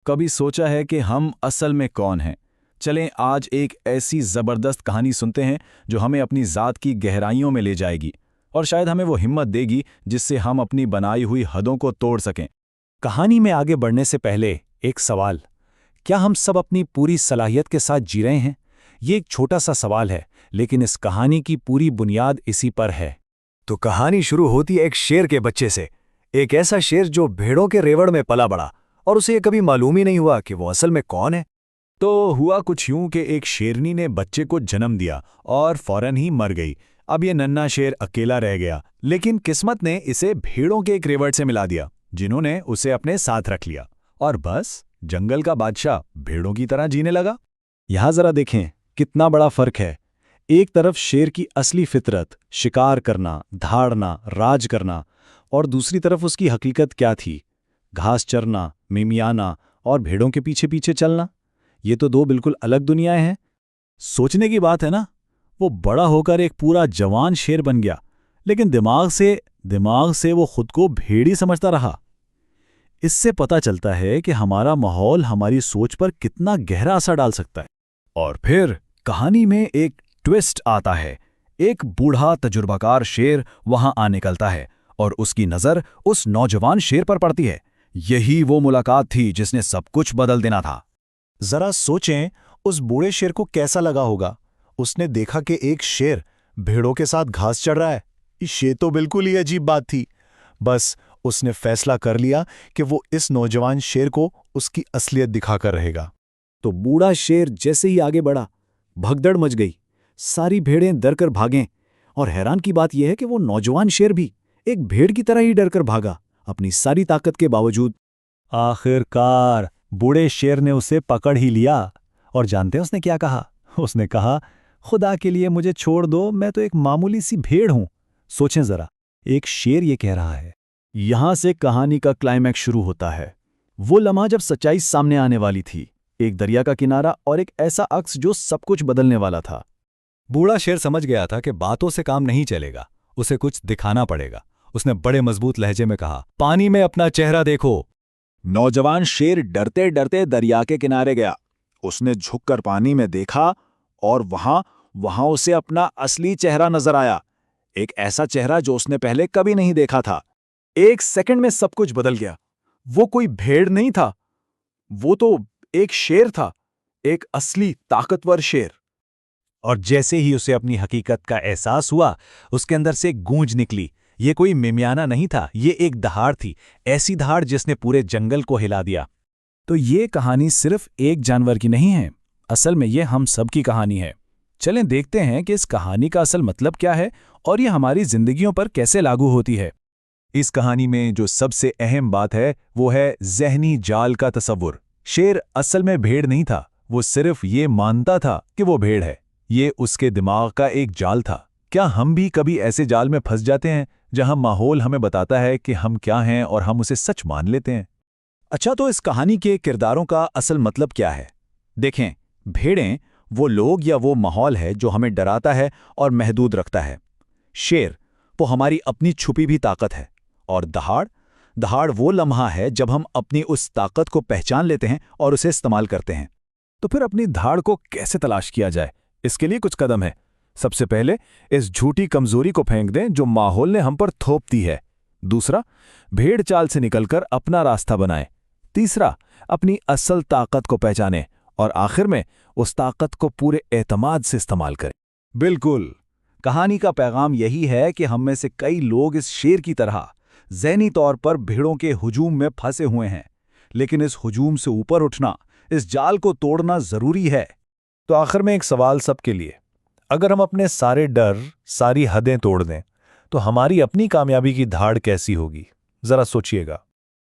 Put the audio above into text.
कभी सोचा है कि हम असल में कौन हैं? चलें आज एक ऐसी ज़बरदस्त कहानी सुनते हैं जो हमें अपनी ज़ात की गहराइयों में ले जाएगी और शायद हमें वो हिम्मत देगी जिससे हम अपनी बनाई हुई हदों को तोड़ सकें। कहानी में आगे बढ़ने से पहले एक सवाल। क्या हम सब अपनी पूरी सलाहियत के साथ जी रहे हैं? ये एक छोटा सा सवाल है, लेकिन इस कहानी की पूरी बुनियाद इसी पर है। तो कहानी शुरू होती है एक शेर के बच्चे से। एक ऐसा शेर जो भेड़ों के रेवड़ में पला बड़ा और उसे ये कभी मालूम ही नहीं हुआ कि वो असल में कौन है। तो हुआ कुछ यूं कि एक शेरनी ने बच्चे को जन्म दिया और फौरन ही मर गई। अब ये नन्हा शेर अकेला रह गया, लेकिन किस्मत ने इसे भेड़ों के एक रेवड़ से मिला दिया जिन्होंने उसे अपने साथ रख लिया और बस जंगल का बादशाह भेड़ों की तरह जीने लगा। यहां जरा देखें कितना बड़ा फर्क है। एक तरफ शेर की असली फितरत, शिकार करना, धाड़ना, राज करना, और दूसरी तरफ उसकी हकीकत क्या थी? घास चरना, मिमियाना और भेड़ों के पीछे पीछे चलना। ये तो दो बिल्कुल अलग दुनियाएं हैं। सोचने की बात है ना, वो बड़ा होकर एक पूरा जवान शेर बन गया, लेकिन दिमाग से वो खुद को भेड़ी समझता रहा। इससे पता चलता है कि हमारा माहौल हमारी सोच पर कितना गहरा असर डाल सकता है। और फिर कहानी में एक ट्विस्ट आता है। एक बूढ़ा तजुर्बाकार शेर वहां आ निकलता है और उसकी नजर उस नौजवान शेर पर पड़ती है। यही वो मुलाकात थी जिसने सब कुछ बदल देना था। जरा सोचें उस बूढ़े शेर को कैसा लगा होगा। उसने देखा कि एक शेर भेड़ों के साथ घास चढ़ रहा है। ये तो बिल्कुल ही अजीब बात थी। बस उसने फैसला कर लिया कि वो इस नौजवान शेर को उसकी असलियत दिखाकर रहेगा। तो बूढ़ा शेर जैसे ही आगे बढ़ा, भगदड़ मच गई। सारी भेड़ें डरकर भागें, और हैरान की बात यह है कि वो नौजवान शेर भी एक भेड़ की तरह ही डरकर भागा, अपनी सारी ताकत के बावजूद। आखिरकार बूढ़े शेर ने उसे पकड़ ही लिया। और जानते हैं उसने क्या कहा? उसने कहा, खुदा के लिए मुझे छोड़ दो, मैं तो एक मामूली सी भेड़ हूं। सोचें जरा, एक शेर ये कह रहा है। यहां से कहानी का क्लाइमैक्स शुरू होता है। वो लम्हा जब सच्चाई सामने आने वाली थी, एक दरिया का किनारा और एक ऐसा अक्स जो सब कुछ बदलने वाला था। बूढ़ा शेर समझ गया था कि बातों से काम नहीं चलेगा, उसे कुछ दिखाना पड़ेगा। उसने बड़े मजबूत लहजे में कहा, पानी में अपना चेहरा देखो। नौजवान शेर डरते डरते दरिया के किनारे गया। उसने झुककर पानी में देखा और वहां उसे अपना असली चेहरा नजर आया। एक ऐसा चेहरा जो उसने पहले कभी नहीं देखा था। एक सेकंड में सब कुछ बदल गया। वो कोई भेड़ नहीं था, वो तो एक शेर था, एक असली ताकतवर शेर। और जैसे ही उसे अपनी हकीकत का एहसास हुआ, उसके अंदर से एक गूंज निकली। ये कोई मिमियाना नहीं था, ये एक दहाड़ थी, ऐसी दहाड़ जिसने पूरे जंगल को हिला दिया। तो ये कहानी सिर्फ एक जानवर की नहीं है, असल में ये हम सब की कहानी है। चलें देखते हैं कि इस कहानी का असल मतलब क्या है और ये हमारी जिंदगियों पर कैसे लागू होती है। इस कहानी में जो सबसे अहम बात है वो है ज़हनी जाल का तसव्वुर। शेर असल में भेड़ नहीं था, वो सिर्फ ये मानता था कि वो भेड़ है। ये उसके दिमाग का एक जाल था। क्या हम भी कभी ऐसे जाल में फंस जाते हैं जहां माहौल हमें बताता है कि हम क्या हैं और हम उसे सच मान लेते हैं? अच्छा, तो इस कहानी के किरदारों का असल मतलब क्या है? देखें, भेड़ें वो लोग या वो माहौल है जो हमें डराता है और महदूद रखता है। शेर वो हमारी अपनी छुपी भी ताकत है। और दहाड़ वो लम्हा है जब हम अपनी उस ताकत को पहचान लेते हैं और उसे इस्तेमाल करते हैं। तो फिर अपनी धाड़ को कैसे तलाश किया जाए? इसके लिए कुछ कदम है। सबसे पहले इस झूठी कमजोरी को फेंक दें जो माहौल ने हम पर थोप दी है। दूसरा, भेड़ चाल से निकलकर अपना रास्ता बनाएं। तीसरा, अपनी असल ताकत को पहचानें। और आखिर में उस ताकत को पूरे एतमाद से इस्तेमाल करें। बिल्कुल, कहानी का पैगाम यही है कि हम में से कई लोग इस शेर की तरह ज़हनी तौर पर भेड़ों के हुजूम में फंसे हुए हैं, लेकिन इस हुजूम से ऊपर उठना, इस जाल को तोड़ना जरूरी है। तो आखिर में एक सवाल सबके लिए, अगर हम अपने सारे डर, सारी हदें तोड़ दें, तो हमारी अपनी कामयाबी की धाड़ कैसी होगी? जरा सोचिएगा।